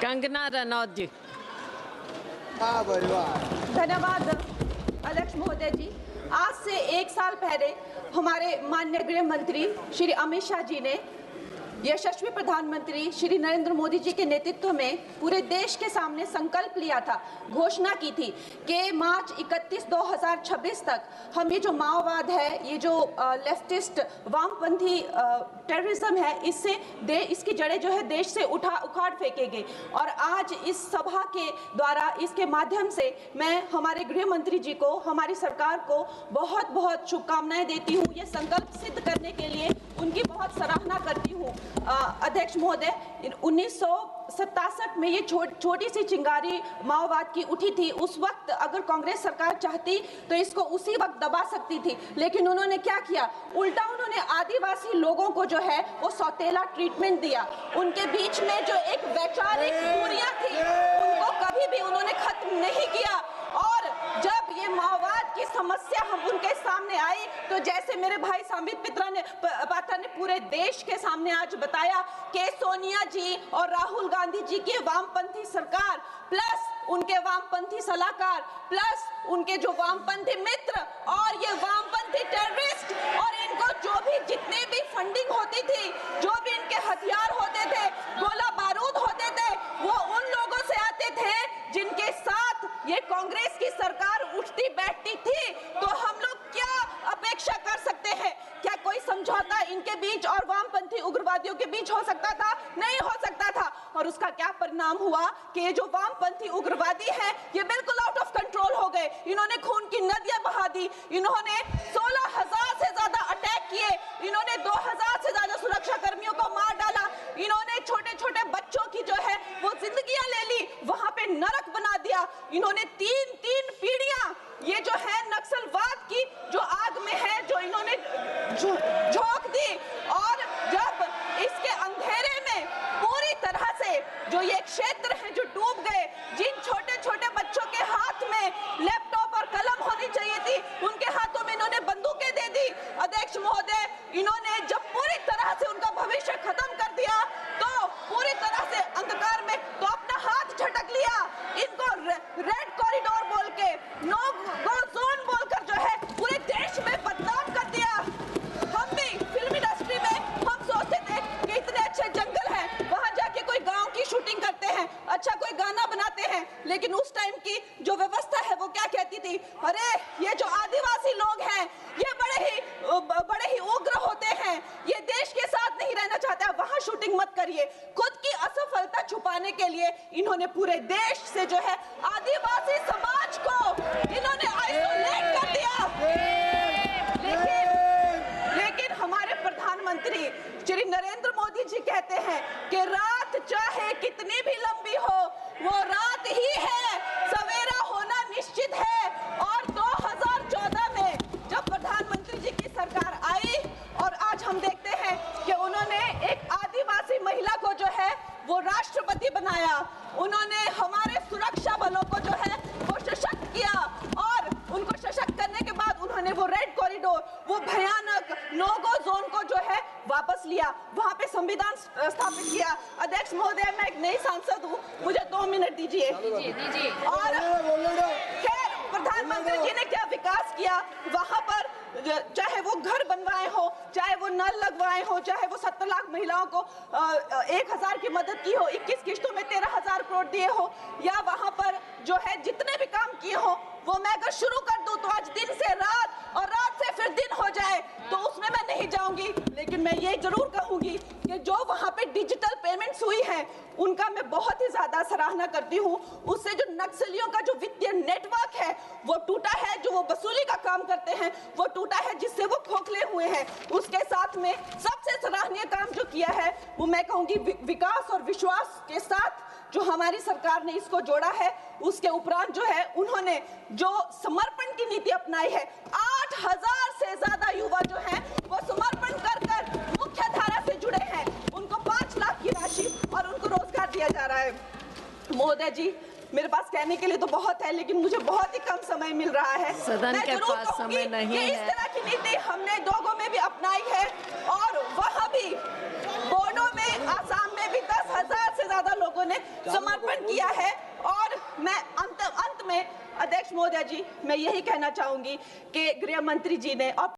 कंगना रनौत जी। धन्यवाद अध्यक्ष महोदय जी। आज से 1 साल पहले हमारे माननीय गृह मंत्री श्री अमित शाह जी ने यशस्वी प्रधानमंत्री श्री नरेंद्र मोदी जी के नेतृत्व में पूरे देश के सामने संकल्प लिया था, घोषणा की थी कि मार्च 31, 2026 तक हम ये जो माओवाद है, ये जो लेफ्टिस्ट वामपंथी टेररिज्म है, इसकी जड़ें जो है देश से उखाड़ फेंकेंगे। और आज इस सभा के द्वारा, इसके माध्यम से मैं हमारे गृह मंत्री जी को, हमारी सरकार को बहुत बहुत शुभकामनाएं देती हूँ। ये संकल्प सिद्ध करने के लिए उनकी बहुत सराहना करती हूँ। अध्यक्ष महोदय, 1967 में ये छोटी सी चिंगारी माओवाद की उठी थी। उस वक्त अगर कांग्रेस सरकार चाहती तो इसको उसी वक्त दबा सकती थी, लेकिन उन्होंने क्या किया, उल्टा उन्होंने आदिवासी लोगों को जो है वो सौतेला ट्रीटमेंट दिया। उनके बीच में जो एक वैचारिक दूरियां थी उनको कभी भी उन्होंने खत्म नहीं किया। और जब ये माओवाद की समस्या हम उनके सामने आई तो जैसे मेरे भाई संबित पात्रा ने पूरे देश के सामने आज बताया कि सोनिया जी और राहुल गांधी जी की वामपंथी सरकार प्लस उनके वामपंथी सलाहकार प्लस उनके जो वामपंथी मित्र और ये वामपंथी टेररिस्ट और इनको जो भी जितने भी फंडिंग होती थी, जो भी इनके हथियार होते थे, गोला बारूद होते थे, वो उन लोगों से आते थे जिनके साथ ये कांग्रेस की सरकार उठती बैठती थी। तो हम लोग क्या अपेक्षा कर सकते हैं? क्या कोई समझौता इनके बीच और वामपंथी उग्रवादियों के बीच हो सकता था? नहीं हो सकता था। और उसका क्या परिणाम हुआ कि ये जो वामपंथी उग्रवादी हैं ये बिल्कुल आउट ऑफ कंट्रोल हो गए। इन्होंने खून की नदियां बहा दी, इन्होंने 16,000 से ज्यादा अटैक किए, इन्होंने 2,000 से ज्यादा सुरक्षा कर्मियों को मार डाला, इन्होंने छोटे छोटे बच्चों की जो है वो जिंदगियां ले ली, वहां पे नरक बना दिया। इन्होंने तीन पीढ़ियां ये जो है नक्सलवाद की जो आग में है जो इन्होंने झोंक दी। और जब इसके अंधेरे में पूरी तरह से जो ये क्षेत्र है जो डूब गए, जिन छोटे छोटे बच्चों के हाथ में लैपटॉप और कलम होनी चाहिए थी उनके हाथों में इन्होंने बंदूकें दे दी। अध्यक्ष महोदय, इन्होंने जब पूरी तरह से उनका भविष्य खत्म कर दिया तो पूरी तरह से अंधकार में तो अपना हाथ झटक लिया। इनको रेड कॉरिडोर बोल के, नो गो जोन बोलकर जो है पूरे देश में बदनाम कर दिया। हम भी फिल्म इंडस्ट्री में हम सोचते थे कि इतने अच्छे जंगल हैं, वहां जाके कोई गांव की शूटिंग करते हैं, अच्छा कोई गाना बनाते हैं, लेकिन उस टाइम की जो व्यवस्था है वो क्या कहती थी, अरे ये जो आदिवासी लोग हैं ये बड़े ही उग्र होते हैं, ये देश के साथ नहीं रहना चाहते, वहां शूटिंग मत करिए। खुद की असफलता छुपाने के लिए इन्होंने पूरे देश से जो है आदिवासी समाज को इन्होंने आइसोलेट कर दिया। लेकिन हमारे प्रधानमंत्री श्री नरेंद्र मोदी जी कहते हैं कि रात चाहे कितनी भी लंबी हो वो रात ही है, सवेरा होना निश्चित है। और 2014 में जब प्रधानमंत्री जी की सरकार आई और आज हम देखते हैं कि उन्होंने एक आदिवासी महिला को जो है वो राष्ट्रपति बनाया, उन्होंने हमारे सुरक्षा बलों को जो है वो सशक्त किया और उनको सशक्त करने के बाद उन्होंने वो रेड कॉरिडोर, वो भयानक नो गो जोन को जो है वापस लिया, वहां पे संविधान स्थापित किया। अध्यक्ष महोदय, मैं एक नई सांसद हूँ, मुझे 2 मिनट दीजिए। और खैर प्रधानमंत्री जी ने क्या विकास किया वहां पर, चाहे वो घर बनवाए हो, चाहे वो नल लगवाए हो, चाहे वो 70 लाख महिलाओं को 1,000 की मदद की हो, 21 किश्तों में 13,000 करोड़ दिए हो, या वहां पर जो है जितने भी काम किए हो वो मैं अगर शुरू कर दूं तो आज दिन से रात और रात से फिर दिन हो जाए तो उसमें मैं नहीं जाऊंगी। लेकिन मैं ये जरूर कहूंगी कि जो वहां पे डिजिटल पेमेंट्स हुई है उनका मैं बहुत ही ज्यादा सराहना करती हूँ। उससे जो नक्सलियों का जो वित्तीय नेटवर्क है वो टूटा है, जो वो वसूली का काम करते हैं वो टूटा है, जिससे वो खोखले हुए हैं। उसके साथ में सबसे सराहनीय काम जो किया है वो मैं कहूंगी विकास और विश्वास के साथ जो हमारी सरकार ने इसको जोड़ा है। उसके उपरांत जो है उन्होंने जो समर्पण की नीति अपनाई है, 8,000 से ज्यादा युवा जो हैं वो समर्पण कर मुख्य धारा से जुड़े हैं, उनको 5 लाख की राशि और उनको रोजगार दिया जा रहा है। महोदय जी, मेरे पास कहने के लिए तो बहुत है लेकिन मुझे बहुत ही कम समय मिल रहा है। सदन के पास समय नहीं है। इस तरह की नीति हमने दोगो में भी अपनाई है और वहाँ भी बोडो में, आसाम में भी 10,000 से ज्यादा लोगों ने समर्पण महोदय जी, मैं यही कहना चाहूंगी कि गृह मंत्री जी ने और